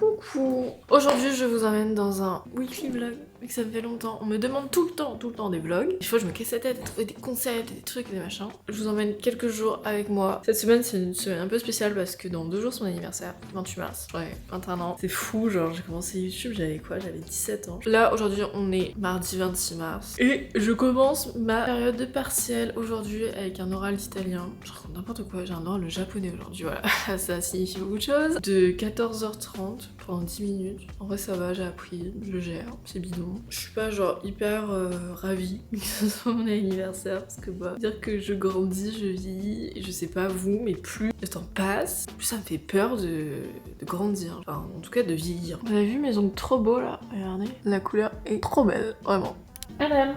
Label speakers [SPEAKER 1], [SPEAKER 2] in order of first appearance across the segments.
[SPEAKER 1] Coucou. Aujourd'hui je vous emmène dans un weekly vlog, vu que ça me fait longtemps. On me demande tout le temps des vlogs. Il faut que je me casse la tête à trouver des concepts, des trucs, des machins. Je vous emmène quelques jours avec moi. Cette semaine c'est une semaine un peu spéciale parce que dans 2 jours c'est mon anniversaire, 28 mars. Ouais, 21 ans. C'est fou, genre j'ai commencé YouTube, j'avais quoi? J'avais 17 ans. Là aujourd'hui on est mardi 26 mars. Et je commence ma période de partiel aujourd'hui avec un oral d'italien. Je raconte n'importe quoi, j'ai un oral japonais aujourd'hui, voilà. Ça signifie beaucoup de choses. De 14h30 pendant 10 minutes. En vrai ça va, j'ai appris, je le gère, c'est bidon. Je suis pas genre hyper ravie que ce soit mon anniversaire parce que bah, dire que je grandis, je vieillis, et je sais pas vous, mais plus le temps passe, plus ça me fait peur de grandir, enfin en tout cas de vieillir. Vous avez vu mes ongles trop beaux là, regardez, la couleur est trop belle, vraiment. Madame,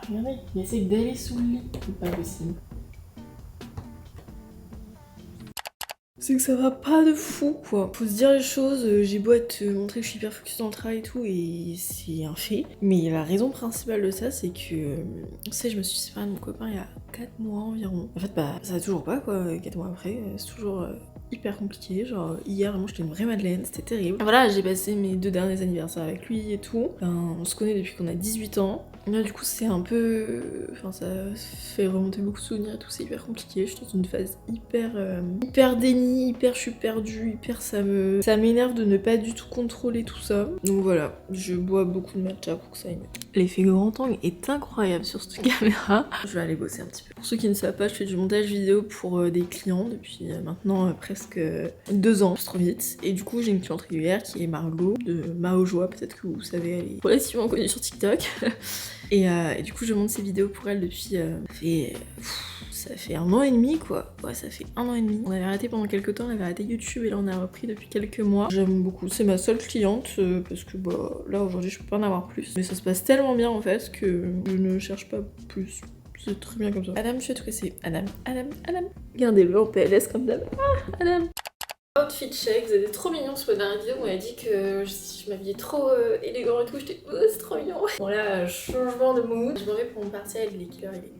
[SPEAKER 1] regardez, il essaie d'aller sous le lit, c'est pas possible. C'est que ça va pas de fou quoi. Faut se dire les choses, j'ai beau te montrer que je suis hyper focus dans le travail et tout, et c'est un fait. Mais la raison principale de ça, c'est que, tu sais, je me suis séparée de mon copain il y a 4 mois environ. En fait, bah, ça va toujours pas quoi, 4 mois après, c'est toujours hyper compliqué. Genre, hier, vraiment, j'étais une vraie madeleine, c'était terrible. Voilà, j'ai passé mes 2 derniers anniversaires avec lui et tout. Enfin, on se connaît depuis qu'on a 18 ans. Là, du coup, c'est un peu. Enfin, ça fait remonter beaucoup de souvenirs et tout, c'est hyper compliqué. Je suis dans une phase hyper déni, hyper je suis perdue, hyper ça m'énerve de ne pas du tout contrôler tout ça. Donc voilà, je bois beaucoup de matcha pour que ça aille mieux. L'effet grand angle est incroyable sur cette caméra. Je vais aller bosser un petit peu. Pour ceux qui ne savent pas, je fais du montage vidéo pour des clients depuis maintenant presque 2 ans, c'est trop vite. Et du coup, j'ai une cliente régulière qui est Margot de Mao Joie, peut-être que vous savez, elle est relativement connue sur TikTok. Et du coup, je monte ses vidéos pour elle depuis. Ça fait 1 an et demi quoi. Ouais, ça fait 1 an et demi. On avait arrêté pendant quelques temps, on avait arrêté YouTube et là on a repris depuis quelques mois. J'aime beaucoup, c'est ma seule cliente parce que bah là aujourd'hui je peux pas en avoir plus. Mais ça se passe tellement bien en fait que je ne cherche pas plus. C'est très bien comme ça. Adam, je suis stressée. Adam. Regardez-le en PLS comme d'hab. Ah, Adam. Outfit check, vous êtes trop mignons sur la dernière vidéo, on m'avait dit que je m'habillais trop élégant et tout, j'étais c'est trop mignon. Bon là, changement de mood, je m'en vais pour mon partiel, il est quelle heure? Il est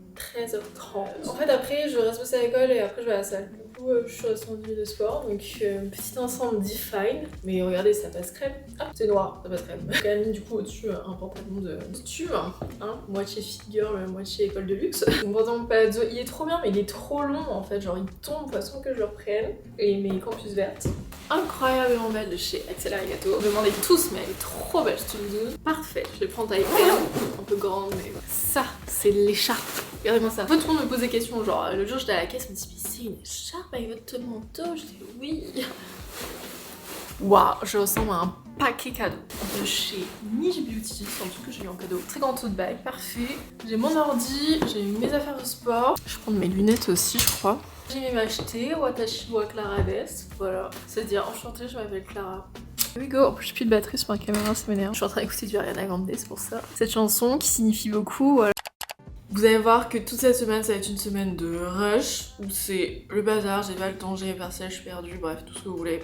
[SPEAKER 1] 13h30. En fait après je reste bosser à l'école et après je vais à la salle. Du coup je suis restée en tenue de sport, donc petit ensemble Define. Mais regardez, ça passe crème. Ah c'est noir, ça passe crème. J'ai quand même mis du coup au-dessus un pantalon de tube, hein, moitié figure, moitié école de luxe. Mon pantalon palazzo, il est trop bien mais il est trop long en fait, genre il tombe de façon que je le reprenne. Et mes campus vertes, incroyablement belle de chez Axel Arigato. Vous demandez tous, mais elle est trop belle cette doudoune. Parfait, je les prends taille M, un peu grande, mais ça, c'est l'écharpe. Regardez-moi ça. En fait, tout le monde me pose des questions, genre le jour j'étais à la caisse, on me dit mais c'est une écharpe avec votre manteau? Je dis oui. Waouh, je ressemble à un paquet cadeau de chez Niche Beauty, c'est un truc que j'ai eu en cadeau. Très grand tote bag, parfait. J'ai mon ordi, j'ai mes affaires de sport. Je prends mes lunettes aussi, je crois. J'ai même acheté Watashi wa Clara des, voilà. C'est-à-dire enchantée, je m'appelle Clara. Here we go. En plus, j'ai plus de batterie sur ma caméra, ça m'énerve. Je suis en train d'écouter du Ariana Grande, c'est pour ça. Cette chanson qui signifie beaucoup, voilà. Vous allez voir que toute cette semaine, ça va être une semaine de rush, où c'est le bazar, j'ai pas le temps, j'ai les partiels, je suis perdue, bref, tout ce que vous voulez.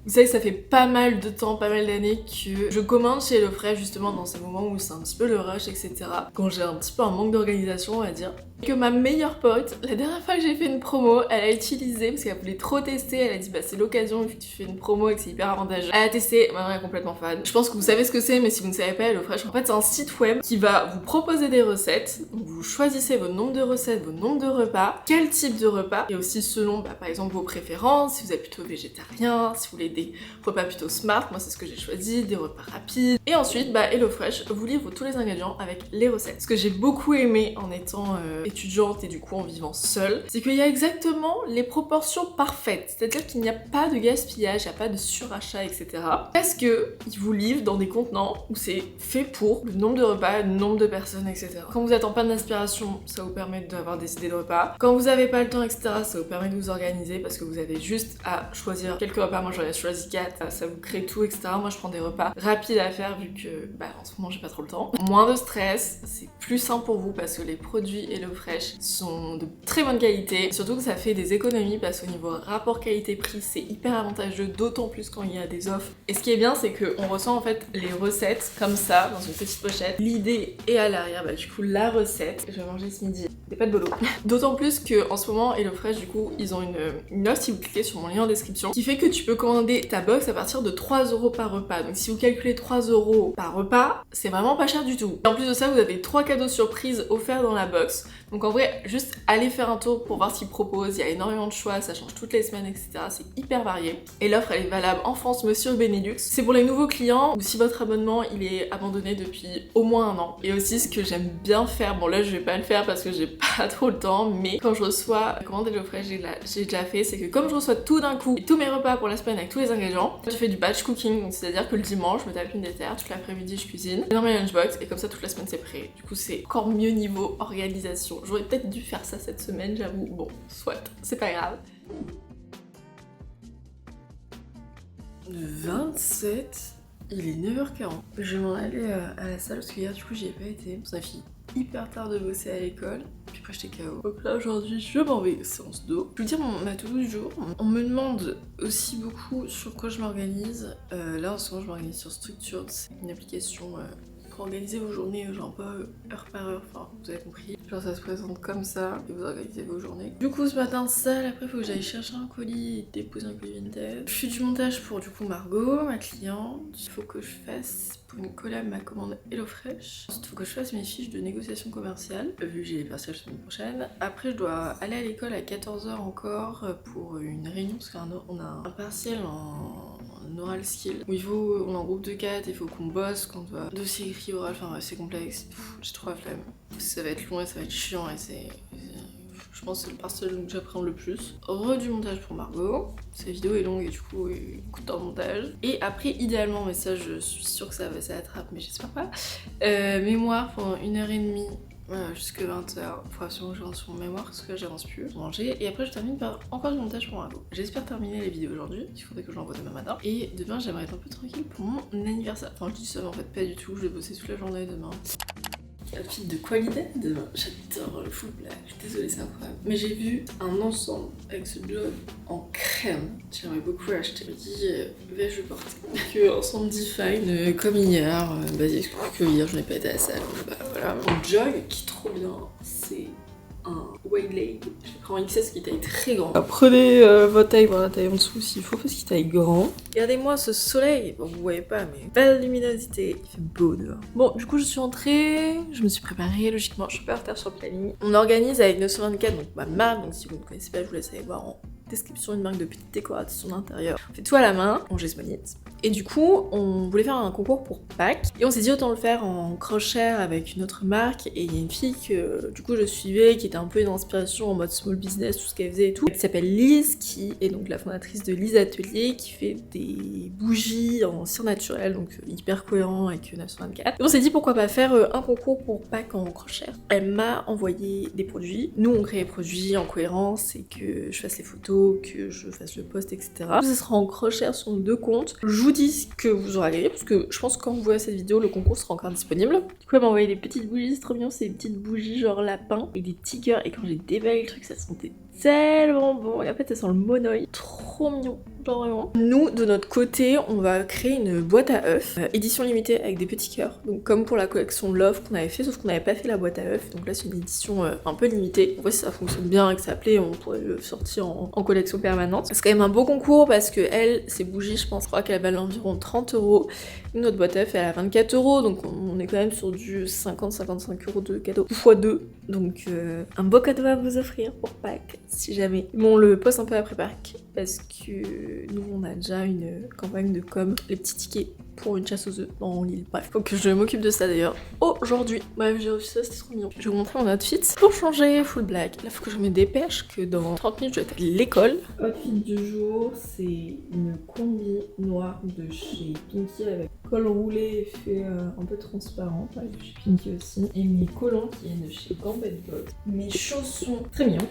[SPEAKER 1] Vous savez que ça fait pas mal de temps, pas mal d'années que je commande chez HelloFresh justement dans ces moments où c'est un petit peu le rush, etc. Quand j'ai un petit peu un manque d'organisation, on va dire. Que ma meilleure pote, la dernière fois que j'ai fait une promo, elle a utilisé, parce qu'elle voulait trop tester, elle a dit bah c'est l'occasion, vu que tu fais une promo et que c'est hyper avantageux. Elle a testé, maintenant elle est complètement fan. Je pense que vous savez ce que c'est, mais si vous ne savez pas, HelloFresh, en fait c'est un site web qui va vous proposer des recettes. Donc vous choisissez votre nombre de recettes, votre nombre de repas, quel type de repas, et aussi selon bah, par exemple vos préférences, si vous êtes plutôt végétarien, si vous voulez des repas plutôt smart, moi c'est ce que j'ai choisi, des repas rapides. Et ensuite, bah HelloFresh vous livre tous les ingrédients avec les recettes. Ce que j'ai beaucoup aimé en étant étudiante et du coup en vivant seule, c'est qu'il y a exactement les proportions parfaites. C'est-à-dire qu'il n'y a pas de gaspillage, il n'y a pas de surachat, etc. Parce que ils vous livrent dans des contenants où c'est fait pour le nombre de repas, le nombre de personnes, etc. Quand vous êtes en panne d'inspiration, ça vous permet d'avoir des idées de repas. Quand vous n'avez pas le temps, etc., ça vous permet de vous organiser parce que vous avez juste à choisir quelques repas. Moi j'en ai choisi 4, ça vous crée tout, etc. Moi je prends des repas rapides à faire vu que bah en ce moment j'ai pas trop le temps. Moins de stress, c'est plus simple pour vous parce que les produits HelloFresh sont de très bonne qualité. Surtout que ça fait des économies parce qu'au niveau rapport qualité-prix c'est hyper avantageux, d'autant plus quand il y a des offres. Et ce qui est bien c'est qu'on ressent en fait les recettes comme ça dans une petite pochette. L'idée est à l'arrière, bah du coup la recette que je vais manger ce midi. c'est pas de bolo. D'autant plus que en ce moment HelloFresh du coup ils ont une offre si vous cliquez sur mon lien en description qui fait que tu peux commander ta box à partir de 3€ par repas. Donc si vous calculez 3€ par repas, c'est vraiment pas cher du tout. Et en plus de ça, vous avez 3 cadeaux surprises offerts dans la box. Donc en vrai, juste allez faire un tour pour voir ce qu'ils proposent. Il y a énormément de choix, ça change toutes les semaines, etc. C'est hyper varié. Et l'offre elle est valable en France, mais aussi au Benelux. C'est pour les nouveaux clients ou si votre abonnement il est abandonné depuis au moins 1 an. Et aussi ce que j'aime bien faire, bon là je vais pas le faire parce que j'ai pas trop le temps, mais quand je reçois la commande HelloFresh, j'ai déjà fait, c'est que comme je reçois tout d'un coup, tous mes repas pour la semaine avec tous les ingrédients, je fais du batch cooking, donc c'est-à-dire que le dimanche, je me tape une déterre, toute l'après-midi je cuisine, dans mes lunchbox et comme ça toute la semaine c'est prêt. Du coup c'est encore mieux niveau organisation. J'aurais peut-être dû faire ça cette semaine, j'avoue. Bon, soit, c'est pas grave. Le 27, il est 9h40. Je vais m'en aller à la salle parce que hier du coup j'y ai pas été. Ça fait hyper tard de bosser à l'école. Puis après j'étais KO. Donc là aujourd'hui je m'en vais séance d'eau. Je veux dire ma to-do du jour. On me demande aussi beaucoup sur quoi je m'organise. Là en ce moment je m'organise sur Structured. C'est une application pour organiser vos journées, genre pas heure par heure, enfin vous avez compris. Genre ça se présente comme ça et vous organisez vos journées. Du coup ce matin salle, après faut que j'aille chercher un colis et déposer un colis vintage. Je fais du montage pour du coup Margot, ma cliente. Il faut que je fasse pour une collab ma commande HelloFresh. Ensuite il faut que je fasse mes fiches de négociation commerciale, vu que j'ai les partiels la semaine prochaine. Après je dois aller à l'école à 14h encore pour une réunion parce qu'on a un partiel en oral skill où on est en groupe de 4, il faut qu'on bosse, qu'on doit dossier écrit oral, enfin ouais, c'est complexe. J'ai trop la flemme. Ça va être long et ça va être chiant et je pense que c'est le partiel que j'apprends le plus. Du montage pour Margot. Sa vidéo est longue et du coup beaucoup de temps de montage. Et après idéalement, mais ça je suis sûre que ça attrape mais j'espère pas, mémoire pendant 1h30. Voilà, jusque 20h, faut absolument que je rentre sur mon mémoire parce que là j'avance plus, manger et après je termine par encore du montage pour Margot. J'espère terminer les vidéos aujourd'hui, il faudrait que je l'envoie demain matin. Et demain j'aimerais être un peu tranquille pour mon anniversaire. Enfin je dis ça mais en fait pas du tout, je vais bosser toute la journée demain. Outfit de qualité demain, j'adore le full black, je suis désolée c'est incroyable. Mais j'ai vu un ensemble avec ce job en crème, j'aimerais beaucoup l'acheter. Je me dis, vais-je le porter. Donc ensemble Define comme hier, basique que hier je n'ai pas été à la salle. Bah voilà, mon jog qui est trop bien, c'est un wide leg. Je prends un XS qui taille très grand. Prenez votre taille, voilà, taille en dessous s'il faut parce qu'il taille grand. Regardez-moi ce soleil, bon vous voyez pas mais pas de luminosité, il fait beau dehors. Bon du coup je suis entrée, je me suis préparée logiquement, je suis pas en retard sur le planning. On organise avec 924 donc ma marque, donc si vous ne connaissez pas je vous laisse aller voir en description, une marque de petite décoration d'intérieur. On fait tout à la main, on geste monite. Et du coup, on voulait faire un concours pour Pâques. Et on s'est dit autant le faire en crochet avec une autre marque. Et il y a une fille que du coup je suivais, qui était un peu une inspiration en mode small business, tout ce qu'elle faisait et tout, qui s'appelle Lise, qui est donc la fondatrice de Lise Atelier, qui fait des bougies en cire naturelle, donc hyper cohérent avec 924. Et on s'est dit pourquoi pas faire un concours pour Pâques en crochet. Elle m'a envoyé des produits. Nous on crée les produits en cohérence et que je fasse les photos, que je fasse le post, etc. Ça sera en crochet sur nos 2 comptes. Je vous dis ce que vous aurez gagné parce que je pense que quand vous voyez cette vidéo, le concours sera encore disponible. Du coup, elle m'a envoyé des petites bougies, c'est trop mignon, c'est des petites bougies genre lapin et des petits cœurs. Et quand j'ai déballé le truc, ça sentait tellement bon. Et en fait, ça sent le monoï, trop mignon. Genre vraiment. Nous, de notre côté, on va créer une boîte à œufs, édition limitée avec des petits cœurs. Donc comme pour la collection Love qu'on avait fait, sauf qu'on n'avait pas fait la boîte à œufs. Donc là, c'est une édition un peu limitée. On voit si ça fonctionne bien et que ça plaît, on pourrait le sortir en collection permanente. C'est quand même un beau concours parce que elle, ses bougies, je crois qu'elle valent environ 30€. Notre boîte à œufs, elle a 24€. Donc on est quand même sur du 50-55€ de cadeau x2. Donc un beau cadeau à vous offrir pour Pâques, si jamais. Bon, on le poste un peu après Pâques parce que nous on a déjà une campagne de com, les petits tickets pour une chasse aux œufs dans l'île. Bref, faut que je m'occupe de ça d'ailleurs aujourd'hui. Bref, j'ai reçu ça, c'était trop mignon. Je vais vous montrer mon outfit pour changer full black. Là, faut que je me dépêche que dans 30 minutes je vais être à l'école. Outfit du jour, c'est une combi noire de chez Pinky avec col roulé fait un peu transparent, avec chez Pinky aussi. Et mes collants qui viennent de chez Gambit Box. Mes chaussons très mignons.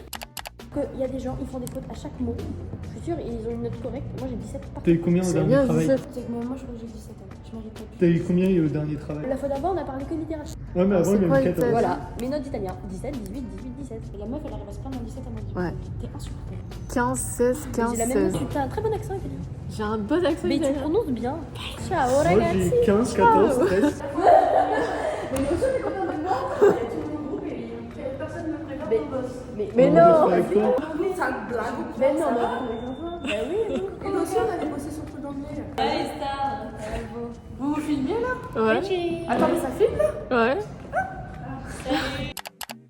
[SPEAKER 2] Il y a des gens, ils font des fautes à chaque mot. Je suis sûre, ils ont une note correcte. Moi j'ai 17 partout.
[SPEAKER 3] T'as eu combien au dernier travail?
[SPEAKER 2] C'est que moi je crois que j'ai 17 ans. Je m'arrête pas.
[SPEAKER 3] T'as eu combien au dernier travail?
[SPEAKER 2] La fois d'avant, on a parlé que littérature.
[SPEAKER 3] Ouais, mais avant il y avait 14.
[SPEAKER 2] Voilà, mes notes d'italien 17, 18, 18, 17. Et la meuf elle arrive à se prendre en 17 à mon dieu.
[SPEAKER 4] Ouais.
[SPEAKER 2] T'es insupportable.
[SPEAKER 4] 15, 16, 15,
[SPEAKER 2] J'ai la même
[SPEAKER 4] 16.
[SPEAKER 2] note, t'as un très bon accent italien.
[SPEAKER 4] J'ai un bon accent
[SPEAKER 2] Mais tu
[SPEAKER 4] italien.
[SPEAKER 2] prononces bien. Ciao
[SPEAKER 3] Moi
[SPEAKER 2] ragazzi.
[SPEAKER 3] j'ai 15, 14, 13.
[SPEAKER 2] Mais moi aussi, mais quand on me demande, tout mon groupe et personne ne me prévient. Mais
[SPEAKER 3] On
[SPEAKER 2] non.
[SPEAKER 3] bosse pas avec toi.
[SPEAKER 1] C'est une blague.
[SPEAKER 2] Mais non, mais avec les enfants. Bah oui.
[SPEAKER 1] Et nous aussi, on avait bossé sur le truc d'anglais.
[SPEAKER 2] Allez, Star.
[SPEAKER 1] Vous vous filmez là?
[SPEAKER 4] Ouais.
[SPEAKER 2] Attends, mais ça filme là?
[SPEAKER 4] Ouais.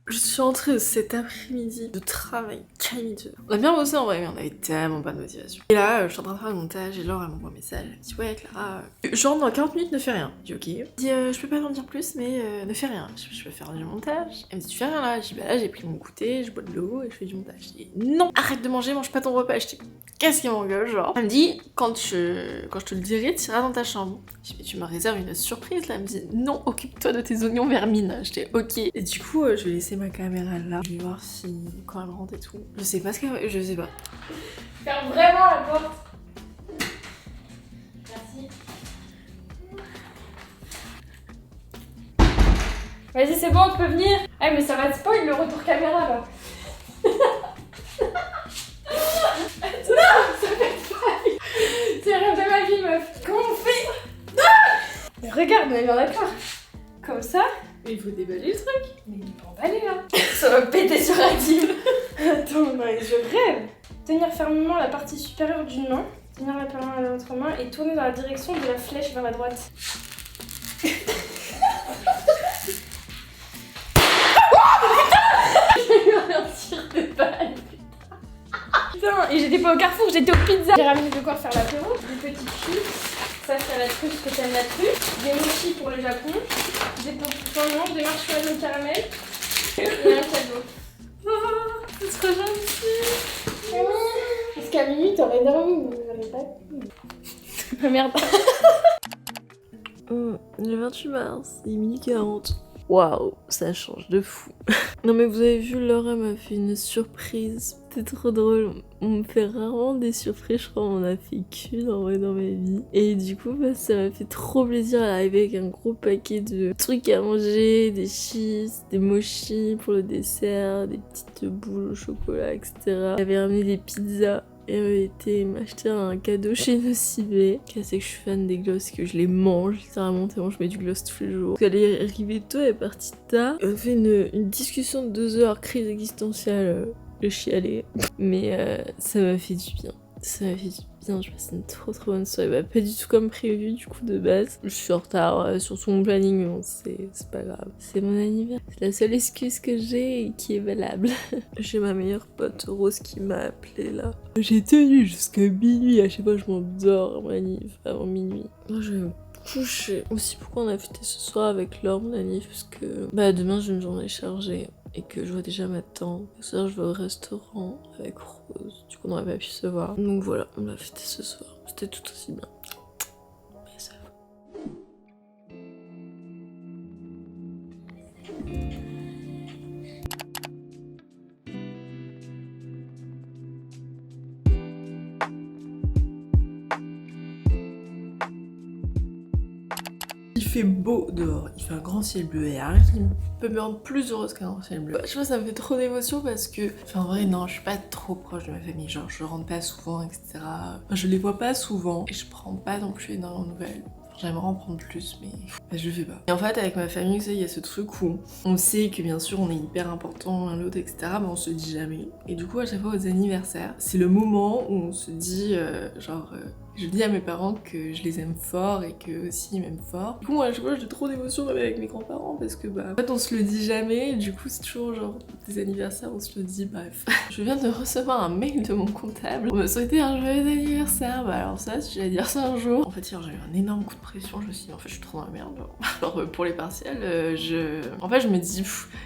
[SPEAKER 1] Je suis rentrée cet après-midi de travail calamiteux. On a bien bossé en vrai, mais on avait tellement pas de motivation. Et là, je suis en train de faire le montage et Laure elle m'envoie un message. Elle me dit ouais Clara, je rentre dans 40 minutes, ne fais rien. Je dis ok. Elle me dit je peux pas t'en dire plus, mais ne fais rien. Je peux faire du montage. Elle me dit tu fais rien là. Je dis bah là j'ai pris mon goûter, je bois de l'eau et je fais du montage. Je dis non, arrête de manger, mange pas ton repas. Je dis qu'est-ce qui m'engueule genre. Elle me dit quand je te le dirai, tu iras dans ta chambre. Je dis mais tu me réserves une surprise là. Elle me dit non, occupe-toi de tes oignons vermine. J'étais ok. Et du coup je vais laisser ma caméra là. Je vais voir si quand elle rentre et tout. Je sais pas ce qu'elle... Je sais pas.
[SPEAKER 2] Ferme vraiment la porte. Merci. Vas-y, c'est bon, tu peux venir. Eh, mais ça va te spoil le retour caméra là. Non, ça fait pas. C'est le rêve de ma vie, meuf. Comment on fait? Mais regarde, on est bien d'accord. Comme ça.
[SPEAKER 1] Mais il faut déballer le truc.
[SPEAKER 2] Mais il peut emballer là. Ça va péter sur la team. Attends, non, je rêve. Tenir fermement la partie supérieure d'une main, tenir la main à l'autre main et tourner dans la direction de la flèche vers la droite. J'ai eu un tir de balle. Putain, et j'étais pas au Carrefour, j'étais au pizza. J'ai ramené de quoi faire l'apéro, des petites chips. Ça c'est à la truffe que t'aimes la truffe. Des mochis pour le Japon. Des pompons, des marshmallows au caramel. Et un cadeau.
[SPEAKER 1] C'est trop gentil.
[SPEAKER 2] Parce qu'à minuit t'aurais dormi, mais j'aurais pas pu. Merde.
[SPEAKER 1] Le 28 mars, il est minuit 40. Waouh, ça change de fou. Non mais vous avez vu, Laura m'a fait une surprise. C'était trop drôle. On me fait rarement des surprises, je crois qu'on en a fait qu'une en vrai dans ma vie. Et du coup, bah, ça m'a fait trop plaisir d'arriver avec un gros paquet de trucs à manger, des chips, des mochis pour le dessert, des petites boules au chocolat, etc. J'avais ramené des pizzas. Et elle avait été m'acheter un cadeau chez Nocibé. Qu'elle sait que je suis fan des glosses, que je les mange littéralement tellement je mets du gloss tous les jours. Elle est arrivée tôt, elle est partie tard. On a fait une discussion de 2 heures, crise existentielle, le chialer. Mais ça m'a fait du bien. Ça m'a fait du bien, je passe une trop bonne soirée. Bah, pas du tout comme prévu du coup de base. Je suis en retard sur tout mon planning, mais bon, c'est pas grave. C'est mon anniversaire. C'est la seule excuse que j'ai et qui est valable. J'ai ma meilleure pote Rose qui m'a appelée là. J'ai tenu jusqu'à minuit, à chaque fois je m'endors à mon anniv avant minuit. Moi je vais me coucher. Aussi pourquoi on a fêté ce soir avec Laure mon anniv, parce que bah demain j'ai une journée chargée. Et que je vois déjà ma tante. Ce soir, je vais au restaurant avec Rose. Du coup, on n'aurait pas pu se voir. Donc voilà, on l'a fêté ce soir. C'était tout aussi bien. Mais ça va. Il fait beau dehors, il fait un grand ciel bleu et rien qui peut me rendre plus heureuse qu'un grand ciel bleu. Bah, je sais pas, ça me fait trop d'émotion parce que... Enfin en vrai non, je suis pas trop proche de ma famille, genre je rentre pas souvent, etc. Enfin, je les vois pas souvent et je prends pas non plus énormément de nouvelles. J'aimerais en prendre plus, mais bah, je le fais pas. Et en fait, avec ma famille, il y a ce truc où on sait que bien sûr on est hyper important l'un l'autre, etc. Mais on se le dit jamais. Et du coup, à chaque fois aux anniversaires, c'est le moment où on se dit, je dis à mes parents que je les aime fort et qu'eux aussi ils m'aiment fort. Du coup, moi, à chaque fois, j'ai trop d'émotions même avec mes grands-parents parce que, bah, en fait, on se le dit jamais. Et du coup, c'est toujours genre des anniversaires, on se le dit, bref. Je viens de recevoir un mail de mon comptable pour me souhaiter un joyeux anniversaire. Bah, alors ça, si j'allais dire ça un jour. En fait, hier, j'ai eu un énorme coup de pression. Je me suis dit, en fait, je suis trop dans la merde. Genre, pour les partiels, en fait, je me dis,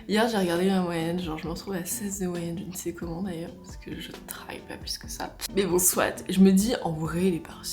[SPEAKER 1] hier, j'ai regardé ma moyenne. Genre, je me retrouve à 16 de moyenne, je ne sais comment d'ailleurs, parce que je travaille pas plus que ça. Mais bon, soit. Je me dis, en vrai, les partiels.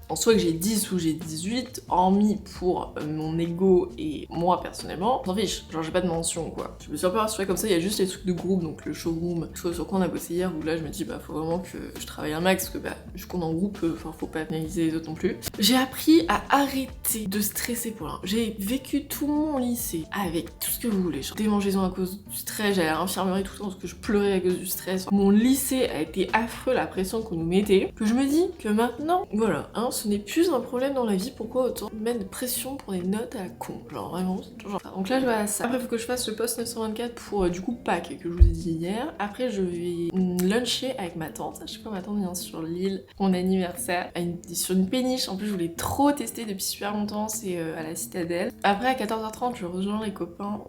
[SPEAKER 1] En soit que j'ai 10 ou j'ai 18, hormis pour mon ego et moi personnellement, j'en fiche, genre j'ai pas de mention quoi. Je me suis un peu rassurée comme ça, il y a juste les trucs de groupe, donc le showroom, chose sur quoi on a bossé hier, où là je me dis bah faut vraiment que je travaille un max, parce que bah vu qu'on est en groupe, faut pas pénaliser les autres non plus. J'ai appris à arrêter de stresser pour rien. J'ai vécu tout mon lycée avec tout ce que vous voulez, genre démangeaisons à cause du stress, j'allais à l'infirmerie tout le temps parce que je pleurais à cause du stress. Mon lycée a été affreux, la pression qu'on nous mettait, que je me dis que maintenant, voilà, hein, ce n'est plus un problème dans la vie, pourquoi autant mettre de pression pour des notes à la con, genre vraiment, c'est toujours ça. Donc là je vais à ça. Après il faut que je fasse le post 924 pour du coup Pâques que je vous ai dit hier. Après je vais luncher avec ma tante, à chaque fois ma tante vient sur l'île, mon anniversaire, sur une péniche, en plus je voulais trop tester depuis super longtemps, c'est à la Citadelle. Après à 14h30 je rejoins les copains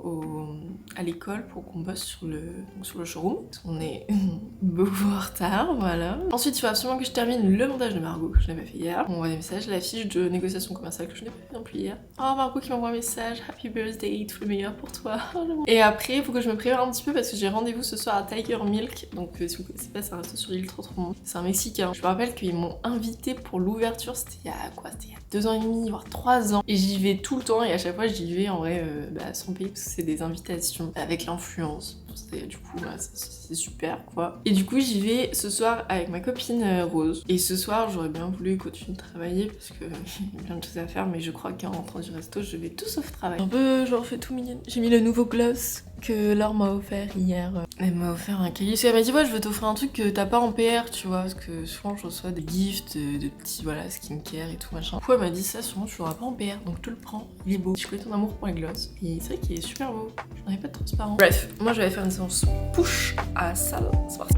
[SPEAKER 1] à l'école pour qu'on bosse sur le showroom, parce qu'on est beaucoup en retard, voilà. Ensuite il faut absolument que je termine le montage de Margot, que je n'ai pas fait hier. On voit des messages, la fiche de négociation commerciale que je n'ai pas fait non plus hier. Oh Margot qui m'envoie un message, happy birthday, tout le meilleur pour toi. Et après il faut que je me prépare un petit peu parce que j'ai rendez-vous ce soir à Tiger Milk, donc si vous connaissez pas c'est un resto sur l'île trop bon. C'est un Mexicain. Je me rappelle qu'ils m'ont invité pour l'ouverture, c'était il y a quoi, c'était il y a 2 ans et demi, voire 3 ans. Et j'y vais tout le temps et à chaque fois j'y vais en vrai sans payer parce que c'est des invitations avec l'influence. Du coup c'est super quoi. Et du coup j'y vais ce soir avec ma copine Rose. Et ce soir j'aurais bien voulu continuer de travailler parce que il y a plein de choses à faire, mais je crois qu'en rentrant du resto je vais tout sauf travailler. Un peu genre fait tout mignonne. J'ai mis le nouveau gloss que Laure m'a offert hier. Elle m'a offert un cahier. Parce qu'elle m'a dit ouais je veux t'offrir un truc que t'as pas en PR tu vois. Parce que souvent je reçois des gifts, de petits voilà skincare et tout machin. Du coup elle m'a dit ça souvent tu l'auras pas en PR donc je te le prends. Il est beau. Je connais ton amour pour les gloss. Et c'est vrai qu'il est super beau. J'en avais pas de transparent. Bref, moi je vais faire une séance push à la salle. C'est parti.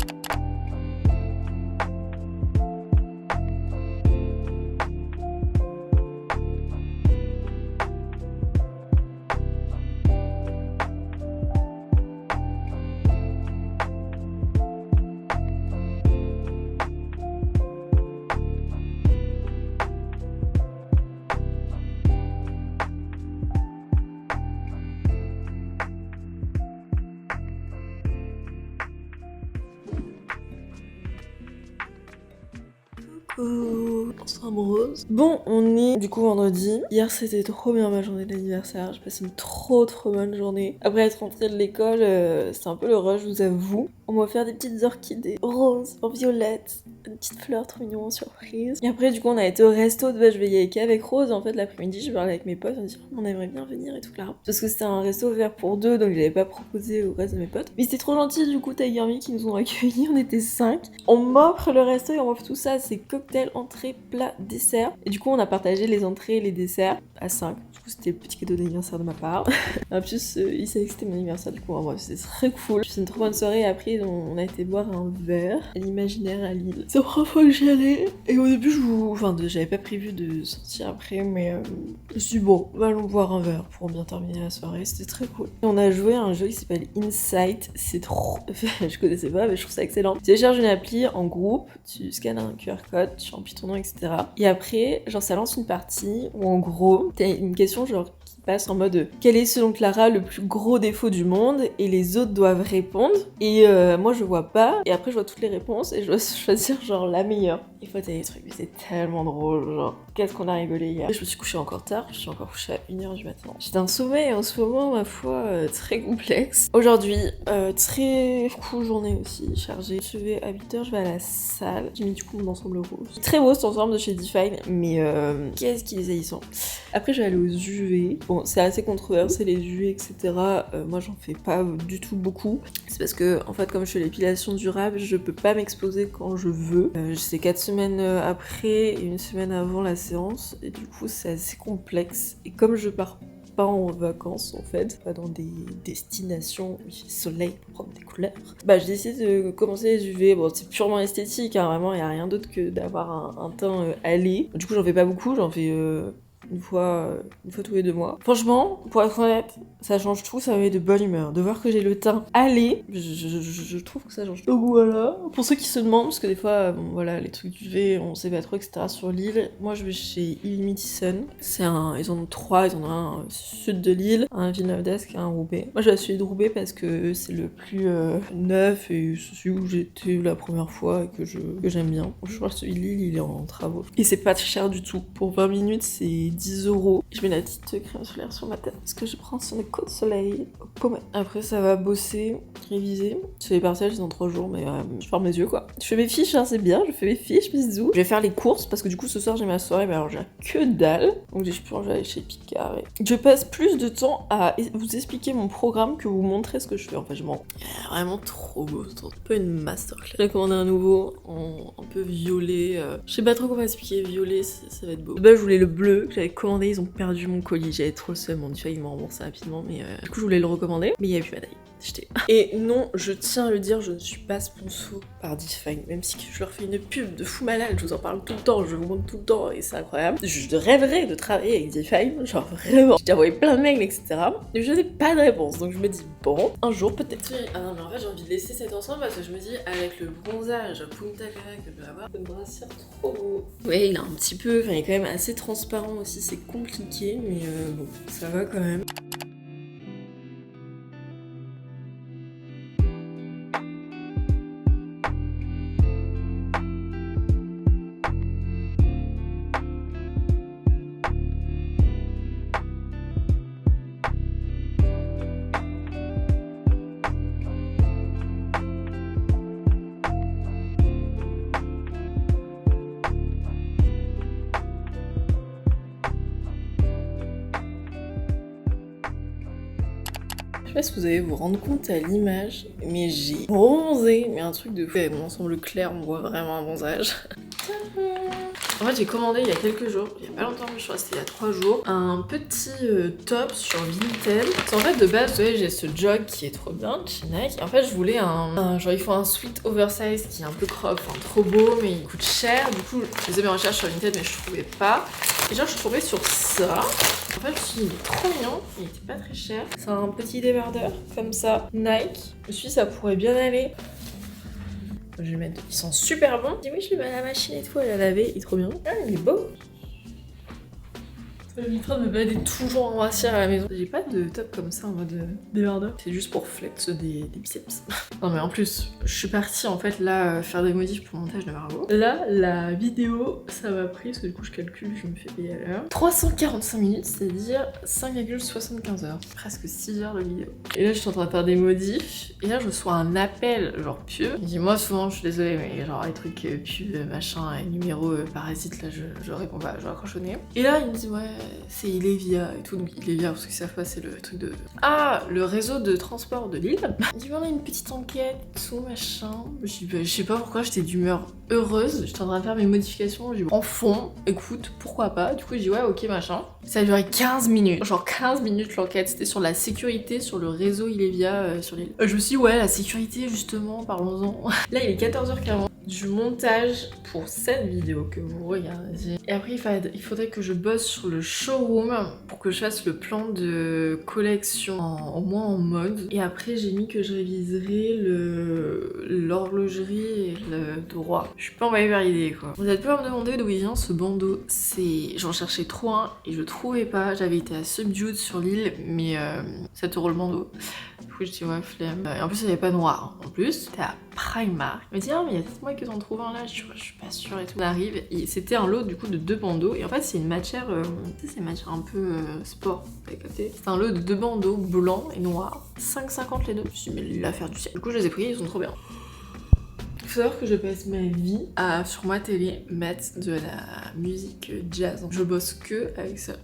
[SPEAKER 1] Ensemble rose. Bon, on est du coup vendredi. Hier c'était trop bien ma journée d'anniversaire. J'ai passé une trop bonne journée. Après être rentrée de l'école, c'était un peu le rush, je vous avoue. On m'a offert des petites orchidées roses, en violette, une petite fleur trop mignon, surprise. Et après du coup on a été au resto de vache veillée avec Rose. En fait l'après-midi je parlais avec mes potes, on disait on aimerait bien venir et tout là. Parce que c'était un resto ouvert pour 2, donc je l'avais pas proposé au reste de mes potes. Mais c'était trop gentil du coup Tiger Milk qui nous ont accueillis, on était 5. On m'offre le resto et on m'offre tout ça, c'est cocktail, entrée, plat, dessert. Et du coup on a partagé les entrées et les desserts à 5. Du coup c'était le petit cadeau d'anniversaire de ma part. En plus il savait que c'était mon anniversaire du coup en vrai c'était très cool. C'était une trop bonne soirée et après on a été boire un verre à l'imaginaire à Lille. C'est la première fois que j'y allais. Et au début j'avais pas prévu de sortir après mais je me suis dit bon allons boire un verre pour bien terminer la soirée, c'était très cool. Et on a joué à un jeu qui s'appelle Insight, c'est trop... je connaissais pas mais je trouve ça excellent. Tu télécharges une appli en groupe, tu scannes un QR code, tu remplis ton nom etc. Et après genre ça lance une partie où en gros t'as une question genre passe en mode quel est selon Clara le plus gros défaut du monde et les autres doivent répondre et moi je vois pas et après je vois toutes les réponses et je dois choisir genre la meilleure. Il faut des trucs mais c'est tellement drôle genre qu'est-ce qu'on a rigolé hier. Je me suis couchée encore tard, je suis encore couchée à 1h du matin. J'étais un sommeil en ce moment ma foi très complexe. Aujourd'hui très cool journée aussi chargée. Je vais à 8h, je vais à la salle. J'ai mis du coup mon ensemble rose. Très beau cet ensemble de chez Define mais qu'est-ce qu'il est haïssant. Après je vais aller aux UV. Bon, c'est assez controversé les UV, etc. Moi, j'en fais pas du tout beaucoup. C'est parce que, en fait, comme je fais l'épilation durable, je peux pas m'exposer quand je veux. C'est 4 semaines après et 1 semaine avant la séance. Et du coup, c'est assez complexe. Et comme je pars pas en vacances, en fait, pas dans des destinations où il fait soleil pour prendre des couleurs, bah, j'ai décidé de commencer les UV. Bon, c'est purement esthétique, hein, vraiment, il y a rien d'autre que d'avoir un teint allé. Du coup, j'en fais pas beaucoup, j'en fais... une fois tous les 2 mois. Franchement, pour être honnête, ça change tout, ça me met de bonne humeur. De voir que j'ai le teint allé, je trouve que ça change tout. Donc voilà, pour ceux qui se demandent, parce que des fois, bon voilà, les trucs UV, on sait pas trop, etc. sur l'île, moi je vais chez Illimity Sun. Ils en ont 3, ils en ont un sud de l'île, un Villeneuve d'Ascq et un Roubaix. Moi je vais à celui de Roubaix parce que c'est le plus neuf et c'est celui où j'étais la première fois et que j'aime bien. Je crois que celui de l'île, il est en travaux. Et c'est pas très cher du tout. Pour 20 minutes, c'est 10 €. Je mets la petite crème solaire sur ma tête parce que je prends sur les côtes de soleil au pommet. Après ça va bosser, réviser. Je fais les partiels dans 3 jours mais je ferme les yeux quoi. Je fais mes fiches, hein, c'est bien, je fais mes fiches, bisous. Je vais faire les courses parce que du coup ce soir j'ai ma soirée mais alors j'ai que dalle. Donc je peux aller chez Picard. Je passe plus de temps à vous expliquer mon programme que vous montrer ce que je fais. En fait je m'en... Vraiment trop beau, c'est un peu une masterclass. J'ai commandé un nouveau en un peu violet. Je sais pas trop comment expliquer, violet ça va être beau. De base je voulais le bleu que j'avais commandé, ils ont perdu mon colis, j'avais trop le seum, tu vois ils m'ont remboursé rapidement mais du coup je voulais le recommander mais il y avait plus ma taille. Et non, je tiens à le dire, je ne suis pas sponsor par Define, même si je leur fais une pub de fou malade, je vous en parle tout le temps, je vous montre tout le temps et c'est incroyable. Je rêverais de travailler avec Define, genre vraiment. J'ai envoyé plein de mails, etc. Mais je n'ai pas de réponse, donc je me dis bon, un jour peut-être. Ah non, mais en fait j'ai envie de laisser cet ensemble parce que je me dis avec le bronzage Punta Cana que je vais avoir, le brassière trop beau. Ouais, il est un petit peu, enfin il est quand même assez transparent aussi, c'est compliqué, mais bon, ça va quand même. Je sais pas si vous allez vous rendre compte à l'image, mais j'ai bronzé, mais un truc de fou. Avec mon ensemble clair, on voit vraiment un bronzage. En fait, j'ai commandé il y a quelques jours, il y a pas longtemps, mais je crois que c'était il y a 3 jours, un petit top sur Vinted. En fait, de base, vous voyez, j'ai ce jog qui est trop bien chez Nike. Et en fait, je voulais genre, il faut un sweat oversize qui est un peu crop, enfin trop beau, mais il coûte cher. Du coup, je faisais mes recherches sur Vinted, mais je trouvais pas. Et genre, je suis tombée sur ça. En fait, je me suis dit, il est trop mignon, il était pas très cher. C'est un petit débardeur, comme ça, Nike. Je me suis dit, ça pourrait bien aller. Je vais le mettre, ils sont super bons. Je dis oui, je le mets à la machine et tout, elle a lavé, il est trop bien. Ah, il est beau. Je suis en train de me balader toujours en brassière à la maison. J'ai pas de top comme ça en mode débardeur. C'est juste pour flex des biceps. Non mais en plus, je suis partie en fait là faire des modifs pour le montage de Margot. Là, la vidéo, ça m'a pris, parce que du coup je calcule, je me fais payer à l'heure. 345 minutes, c'est-à-dire 5,75 heures. Presque 6 heures de vidéo. Et là je suis en train de faire des modifs. Et là je reçois un appel genre pub. Il dit moi souvent je suis désolée mais genre les trucs pub machin et numéro parasite là je réponds pas, je raccroche au nez. Et là il me dit ouais c'est Ilevia et tout, donc Ilevia pour ceux qui savent pas c'est le truc de... Ah, le réseau de transport de Lille. Il dit on a une petite enquête, tout machin. Je dis bah, je sais pas pourquoi j'étais d'humeur heureuse, j'étais en train de faire mes modifications, je dis en fond, écoute, pourquoi pas. Du coup je dis ouais ok machin. Ça a duré 15 minutes, genre 15 minutes l'enquête, c'était sur la sécurité sur le réseau Ilevia sur l'île. Je me suis dit ouais la sécurité justement, parlons-en. Là il est 14h40. Du montage pour cette vidéo que vous regardez. Et après il faudrait que je bosse sur le showroom pour que je fasse le plan de collection au moins en mode. Et après j'ai mis que je réviserai l'horlogerie et le droit. Je suis pas envoyée vers l'idée quoi. Vous êtes pas à me demander d'où il vient ce bandeau. J'en cherchais trop un et je trouvais pas. J'avais été à Subdued sur l'île mais 7 € le bandeau. Du coup je dis ouais flemme. Et en plus il n'y avait pas noir. En plus c'était à Primark. Il me dit ah mais il y a peut-être moi que t'en trouves un là. Je suis pas sûre et tout. On arrive et c'était un lot du coup de 2 bandeaux. Et en fait c'est une matière, tu sais c'est une matière un peu sport. C'est un lot de 2 bandeaux blancs et noirs. 5,50 les deux. Je me suis dit mais l'affaire du ciel. Du coup je les ai pris, ils sont trop bien. Il faut savoir que je passe ma vie à, sur ma télé, mettre de la musique jazz. Donc, je bosse que avec ça.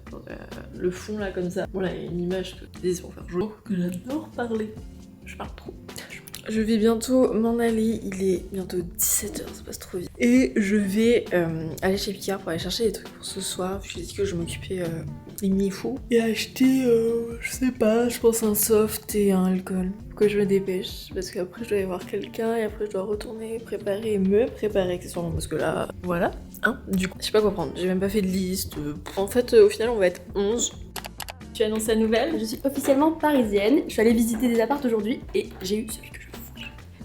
[SPEAKER 1] Le fond là comme ça. Bon là il y a une image que c'est pour faire jour. Que j'adore parler. Je parle trop. Je vais bientôt m'en aller, il est bientôt 17h, ça passe trop vite. Et je vais aller chez Picard pour aller chercher des trucs pour ce soir. Je lui ai dit que je m'occupais des mini-fous. Et acheter, je sais pas, je pense un soft et un alcool. Faut que je me dépêche, parce qu'après je dois aller voir quelqu'un et après je dois retourner me préparer accessoirement. Parce que là, voilà, hein. Du coup, je sais pas quoi prendre, j'ai même pas fait de liste. En fait, au final, on va être 11. Tu annonces la nouvelle?
[SPEAKER 2] Je suis officiellement parisienne, je suis allée visiter des apparts aujourd'hui et j'ai eu celui que je veux.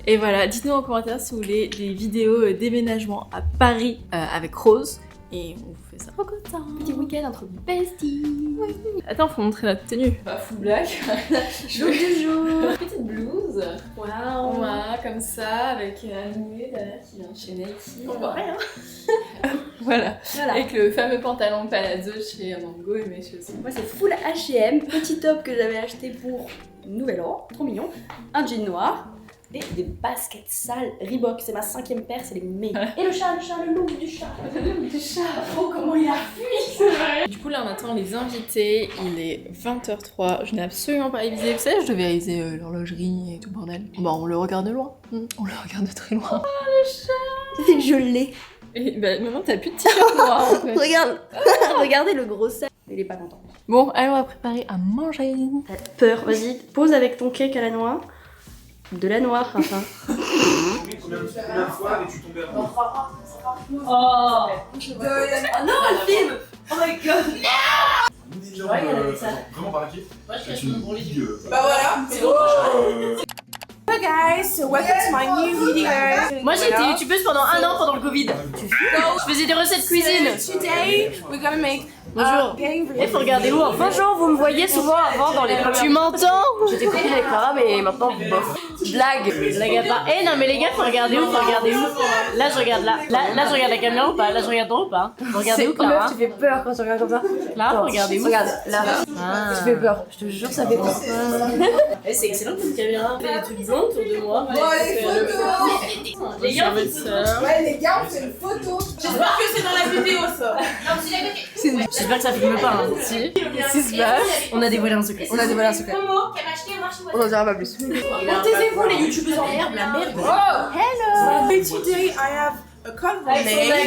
[SPEAKER 1] Et voilà, dites-nous en commentaire si vous voulez des vidéos déménagement à Paris avec Rose. Et on vous fait ça.
[SPEAKER 2] Trop content. Petit week-end entre besties. Oui.
[SPEAKER 1] Attends, faut montrer notre tenue. Pas full black.
[SPEAKER 2] Jour du jour.
[SPEAKER 1] Petite blouse.
[SPEAKER 2] 11h.
[SPEAKER 1] Waouh.
[SPEAKER 2] Voilà, comme ça, avec Anoué derrière qui vient de chez Nike.
[SPEAKER 1] On voit rien.
[SPEAKER 2] Voilà.
[SPEAKER 1] Voilà.
[SPEAKER 2] Avec le fameux pantalon palazzo chez Mango et mes chaussures.
[SPEAKER 5] Moi c'est full H&M, petit top que j'avais acheté pour Nouvel An, trop mignon, un jean noir et des baskets sales Reebok, c'est ma 5e paire, c'est les meilleures. Et le chat, le loup du chat.
[SPEAKER 2] Le loup du chat, oh comment il a fui. Du coup là on attend les invités, il est 20h03, je n'ai absolument pas révisé, vous savez je devais réviser l'horlogerie et tout bordel. Bon on le regarde de loin, on le regarde de très loin. Oh le chat.
[SPEAKER 5] Je l'ai.
[SPEAKER 2] Et bah maintenant t'as plus de t-shirt noir en fait.
[SPEAKER 5] Regarde, regardez le gros sac. Il est pas content.
[SPEAKER 2] Bon allez on va préparer à manger.
[SPEAKER 5] T'as peur, vas-y, pose avec ton cake à la noix. De la noix, enfin.
[SPEAKER 6] Combien de fois et tu tombais à l'eau?
[SPEAKER 2] Oh
[SPEAKER 5] non, elle filme. Oh my god.
[SPEAKER 6] Une des
[SPEAKER 5] Ouais, il y avait ça.
[SPEAKER 6] vraiment par qui?
[SPEAKER 2] Moi je
[SPEAKER 6] C'est une bille.
[SPEAKER 7] Bah voilà, c'est bon. Hi guys, welcome to my new video.
[SPEAKER 5] Moi j'ai été youtubeuse pendant 1 an pendant le Covid. Je faisais des recettes cuisine.
[SPEAKER 7] Today, we're gonna make
[SPEAKER 5] Bonjour. Il faut regarder où. Bonjour, vous me voyez souvent avant dans les premières... Tu m'entends? J'étais copine avec Clara mais maintenant bof. Blague à part. Eh non mais les gars, faut regarder où? Là je regarde là. Là je regarde la caméra ou pas? Là je regarde droit ou pas? Vous regardez où Clara?
[SPEAKER 7] Tu fais peur quand tu regardes comme ça.
[SPEAKER 5] Là, vous regardez où?
[SPEAKER 7] Regarde, là. Tu fais peur, je te jure, ça fait peur.
[SPEAKER 5] C'est excellent comme caméra. Fait des trucs blonds autour de moi.
[SPEAKER 7] Bon, les photos.
[SPEAKER 5] Les gars,
[SPEAKER 7] Ouais, les gars, on fait une photo. J'espère que c'est dans la vidéo ça.
[SPEAKER 5] j'espère que ça filme pas. Hein. Si.
[SPEAKER 7] Qu'est-ce qui se passe?
[SPEAKER 5] On a dévoilé un secret.
[SPEAKER 7] On a dévoilé un secret. On en dira pas plus.
[SPEAKER 5] Taisez-vous les youtubeurs en herbe, la merde.
[SPEAKER 7] Oh! Hello! Today I have a compliment.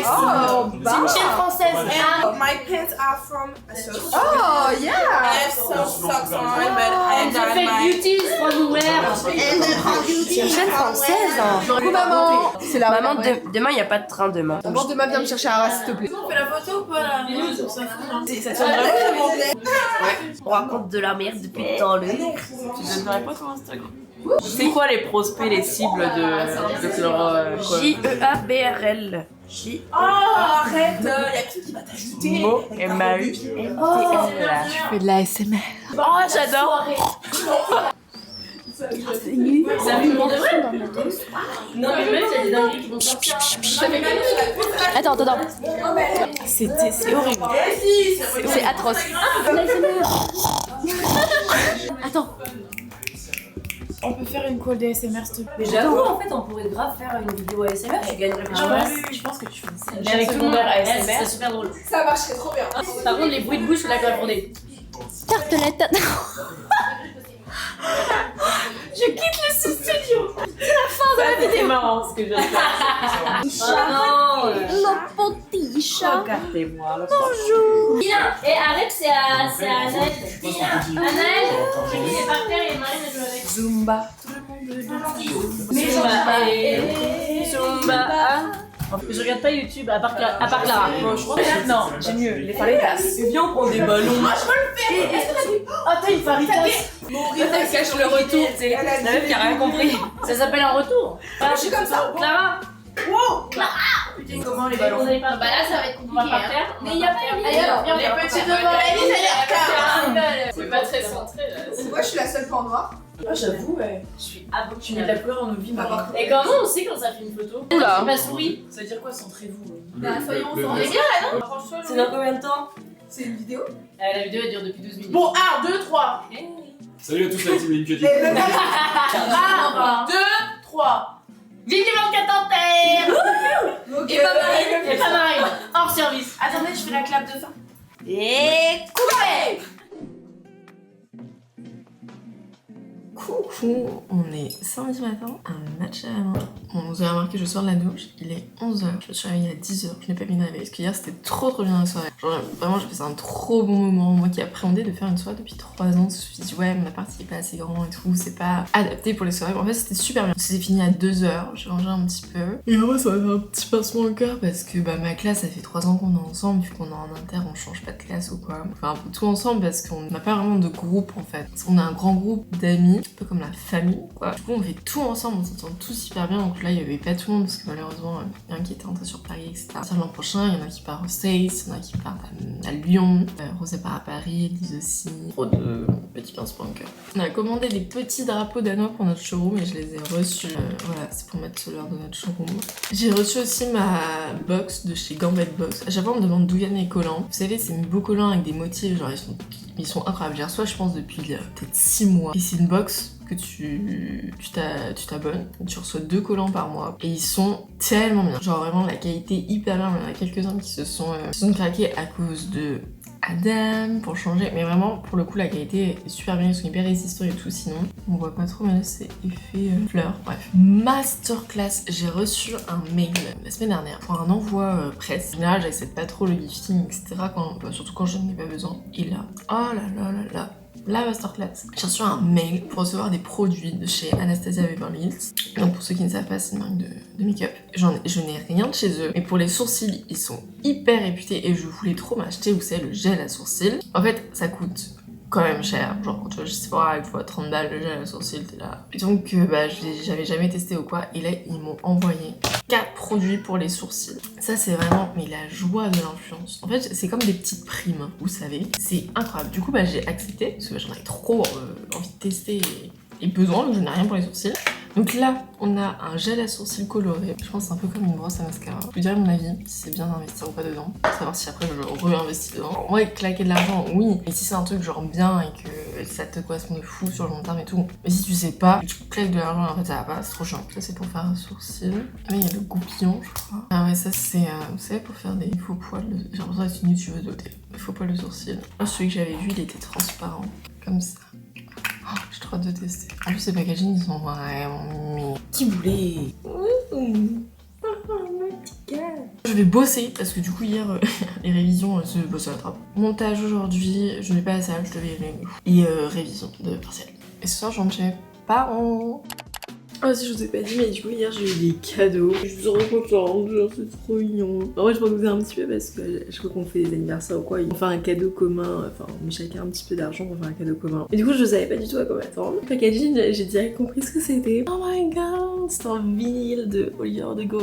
[SPEAKER 7] Oh,
[SPEAKER 5] C'est une chaîne française.
[SPEAKER 7] And my pants are from Asos. Oh, yeah! I have some socks on, but I
[SPEAKER 5] The
[SPEAKER 7] got
[SPEAKER 5] fake
[SPEAKER 7] my...
[SPEAKER 5] beauties from where?
[SPEAKER 7] C'est une chaîne française. Coucou maman! C'est la maman de...
[SPEAKER 5] Demain, il n'y a pas de train demain.
[SPEAKER 7] Maman, demain, viens me chercher à Arras, s'il te plaît.
[SPEAKER 5] On fait la photo ou pas là?
[SPEAKER 7] Ça tient vraiment.
[SPEAKER 5] On raconte de la merde depuis le temps. Tu donnerais pas ton Instagram?
[SPEAKER 8] C'est quoi les prospects, les cibles de leur
[SPEAKER 5] J-E-A-B-R-L.
[SPEAKER 7] Oh, arrête! Y'a qui va t'ajouter?
[SPEAKER 8] Mo M-A-U-T-L.
[SPEAKER 2] Je fais de la SMR.
[SPEAKER 5] Oh, j'adore! Ça fait pour de vrai? Non, mais même, il y a des dingueries qui vont sortir. Attends.
[SPEAKER 2] C'est horrible.
[SPEAKER 5] C'est atroce. Attends.
[SPEAKER 2] On peut faire une call de SMR s'il te plaît.
[SPEAKER 5] Mais j'avoue, en fait, on pourrait grave faire une vidéo ASMR. Tu gagnerais plus
[SPEAKER 2] Je pense que tu fais ça.
[SPEAKER 5] Mais avec tout le monde ASMR, c'est super drôle.
[SPEAKER 7] Ça marcherait trop bien.
[SPEAKER 5] Par contre, les bruits de bouche, là, quand on est. Tartelette. Je quitte le sous-studio.
[SPEAKER 8] C'est marrant ce que j'ai fait.
[SPEAKER 5] Oh non, le petit chat.
[SPEAKER 8] Regardez-moi.
[SPEAKER 5] Bonjour. Bien. Et arrête, c'est à Anaël. Anaël, il est par terre et Marine elle joue avec.
[SPEAKER 8] Zumba.
[SPEAKER 5] Zumba. Je regarde pas YouTube à part Clara.
[SPEAKER 8] Bon, je crois que non, j'ai mieux. Les faritas. Viens, on prend des ballons.
[SPEAKER 7] Moi, je peux le faire.
[SPEAKER 5] Ah, t'as une faritas.
[SPEAKER 7] Mon
[SPEAKER 8] Elle cache le retour, tu sais. La meuf qui a rien compris.
[SPEAKER 5] Ça s'appelle un retour.
[SPEAKER 7] Je suis comme ça.
[SPEAKER 5] Clara.
[SPEAKER 7] Wow.
[SPEAKER 5] Putain, comment les ballons? Bah là, ça va être compliqué. On va par terre. Mais il y a pas
[SPEAKER 7] Les petits devant la
[SPEAKER 2] C'est pas très centré là.
[SPEAKER 7] Moi, je suis la seule pan noire.
[SPEAKER 8] Ah, j'avoue, ouais.
[SPEAKER 5] Je suis
[SPEAKER 8] Tu mets de la couleur dans nos vies, Marie.
[SPEAKER 5] Et comment on sait quand ça fait une photo?
[SPEAKER 8] Oula.
[SPEAKER 5] Ma souris.
[SPEAKER 8] Ça veut dire quoi, centrez-vous?
[SPEAKER 7] Soyons ensemble.
[SPEAKER 5] C'est dans combien de temps?
[SPEAKER 7] C'est une vidéo.
[SPEAKER 5] La vidéo elle dure depuis 12 minutes.
[SPEAKER 7] Bon, 1, 2, 3.
[SPEAKER 6] Salut à tous la team LinkedIn.
[SPEAKER 7] 1, 2, 3.
[SPEAKER 5] Vive les 24 ans terre.
[SPEAKER 7] Et pas Marine.
[SPEAKER 5] Et pas Marine. Hors service.
[SPEAKER 7] Attendez, je fais la clap de fin.
[SPEAKER 5] Et coupé.
[SPEAKER 2] Coucou, on est samedi matin, un match à la main. Bon, vous avez remarqué, je sors de la douche, il est 11h, je me suis réveillée à 10h, je n'ai pas mis de réveil, parce qu'hier c'était trop bien la soirée. Genre vraiment j'ai passé un trop bon moment, moi qui appréhendais de faire une soirée depuis 3 ans, je me suis dit ouais, mon appart il est pas assez grand et tout, c'est pas adapté pour les soirées, en fait c'était super bien. C'était fini à 2h, j'ai mangé un petit peu, et moi ça m'a fait un petit pincement au cœur parce que bah ma classe ça fait 3 ans qu'on est ensemble, vu qu'on est en inter, on change pas de classe ou quoi. On fait un peu tout ensemble parce qu'on n'a pas vraiment de groupe en fait. On a un grand groupe d'amis, un peu comme la famille
[SPEAKER 8] quoi. Du coup on fait tout ensemble, on s'entend tous hyper bien. Donc là il y avait pas tout le monde parce que malheureusement il y en a un qui était rentré sur Paris, etc. L'an prochain il y en a qui partent aux States, il y en a qui partent à Lyon, Rosé part à Paris, Elise aussi. Trop de petits pinces pour un cœur. On a commandé des petits drapeaux danois pour notre showroom et je les ai reçus. Voilà, c'est pour mettre sur l'heure de notre showroom. J'ai reçu aussi ma box de chez Gambit Box. À chaque fois on me demande d'où viennent les collants. Vous savez, c'est mes beaux collants avec des motifs, genre ils sont incroyables. J'ai reçu je pense depuis peut-être 6 mois. Et c'est une box que tu t'abonnes, tu reçois 2 collants par mois et ils sont tellement bien. Genre vraiment la qualité hyper bien. Il y en a quelques-uns qui se sont craqués à cause de Adam pour changer, mais vraiment pour le coup la qualité est super bien, ils sont hyper résistants et tout, sinon on voit pas trop, mais là c'est effet fleur. Bref, masterclass, j'ai reçu un mail la semaine dernière pour un envoi presse. En général j'accepte pas trop le gifting etc, surtout quand je n'en ai pas besoin. Et là, oh là là là là, la masterclass. J'ai reçu un mail pour recevoir des produits de chez Anastasia Beverly Hills. Donc pour ceux qui ne savent pas, c'est une marque de make-up. Je n'ai rien de chez eux, mais pour les sourcils, ils sont hyper réputés et je voulais trop m'acheter, vous savez, le gel à sourcils. En fait, ça coûte quand même cher, genre quand tu vas juste voir avec 30 balles le gel à sourcils, t'es là. Et donc j'avais jamais testé ou quoi, et là ils m'ont envoyé 4 produits pour les sourcils. Ça c'est vraiment mais la joie de l'influence. En fait c'est comme des petites primes, vous savez, c'est incroyable. Du coup j'ai accepté, parce que j'en avais trop envie de tester et besoin, donc je n'ai rien pour les sourcils. Donc là, on a un gel à sourcils coloré. Je pense que c'est un peu comme une brosse à mascara. Je vous dirai mon avis, si c'est bien d'investir ou pas dedans. Pour savoir si après je réinvestis dedans. Ouais, claquer de l'argent, oui. Mais si c'est un truc genre bien et que ça te correspond de fou sur le long terme et tout. Mais si tu sais pas, tu claques de l'argent et en fait ça va pas, c'est trop chiant. Ça c'est pour faire un sourcil. Mais il y a le goupillon, je crois. Ah ouais, ça c'est, vous savez, pour faire des faux poils. J'ai l'impression d'être une youtubeuse de des faux poils de sourcil. Moi, celui que j'avais vu, il était transparent. Comme ça. Oh, j'ai trop hâte de tester. En plus, ces packaging, ils sont vraiment mimi. Petit boulet. Je vais bosser parce que du coup, hier, les révisions se bossent à la trappe. Montage aujourd'hui, je n'ai pas la salle, je devais y aller. Et révision de partiel. Et ce soir, je rentre chez mes parents.
[SPEAKER 1] Ah si je vous ai pas dit, mais du coup hier j'ai eu des cadeaux. Je suis trop contente, genre c'est trop mignon. En vrai je m'en doutais un petit peu parce que je crois qu'on fait des anniversaires ou quoi, on fait un cadeau commun, enfin on met chacun un petit peu d'argent pour faire un cadeau commun. Et du coup je savais pas du tout à quoi m'attendre. Le packaging, j'ai direct compris ce que c'était. Oh my god, c'est un vinyle de Olivier Rodrigo,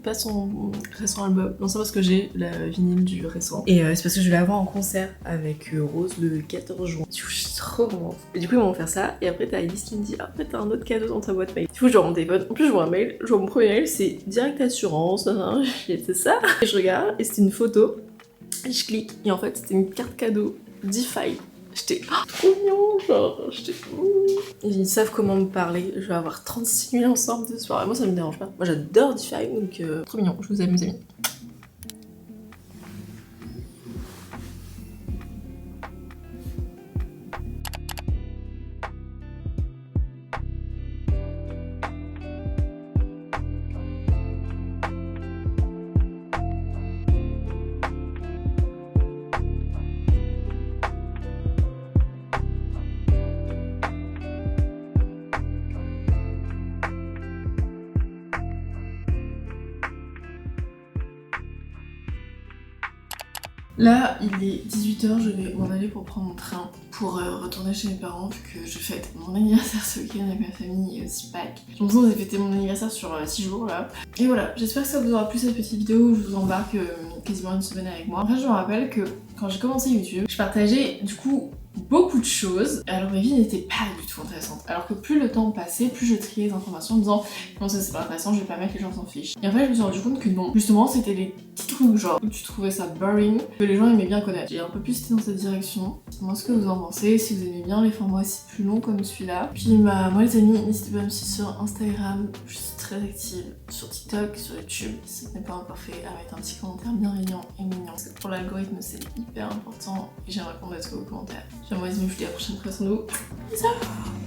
[SPEAKER 1] pas son récent album. Non c'est parce que j'ai la vinyle du récent. Et c'est parce que je vais l'avoir en concert avec Rose le 14 juin. Du coup je suis trop contente. Et du coup ils vont faire ça et après t'as Alice qui me dit après t'as un autre cadeau dans ta boîte mail. Du coup je vois mon téléphone, en plus je vois un mail, je vois mon premier mail, c'est direct assurance, c'est ça. Et je regarde et c'était une photo, et je clique et en fait c'était une carte cadeau DeFi. J'étais trop mignon, genre j'étais ils savent comment me parler, je vais avoir 36 000 ensemble de soir et moi ça me dérange pas. Moi j'adore DeFi donc trop mignon, je vous aime mes amis. Là, il est 18h, je vais m'en aller pour prendre mon train pour retourner chez mes parents vu que je fête mon anniversaire ce week-end avec ma famille et aussi Pâques. J'ai l'impression que j'ai fêté mon anniversaire sur 6 jours là. Et voilà, j'espère que ça vous aura plu cette petite vidéo où je vous embarque quasiment une semaine avec moi. En fait, je me rappelle que quand j'ai commencé YouTube, je partageais du coup beaucoup de choses, alors mes vies n'étaient pas du tout intéressantes. Alors que plus le temps passait, plus je triais les informations en me disant non ça c'est pas intéressant, je vais pas mettre, les gens s'en fichent. Et en fait je me suis rendu compte que non, justement c'était les petits trucs genre où tu trouvais ça boring, que les gens aimaient bien connaître. J'ai un peu plus été dans cette direction. Dites-moi ce que vous en pensez, si vous aimez bien les formats aussi plus longs comme celui-là. Puis moi les amis, n'hésitez pas à me suivre sur Instagram, je suis très active, sur TikTok, sur YouTube, si ce n'est pas encore fait, à mettre un petit commentaire bienveillant et mignon. Parce que pour l'algorithme c'est hyper important et j'aimerais répondre à tous vos commentaires. J'aimerais vous dis à la prochaine fois sur nous. Bisous.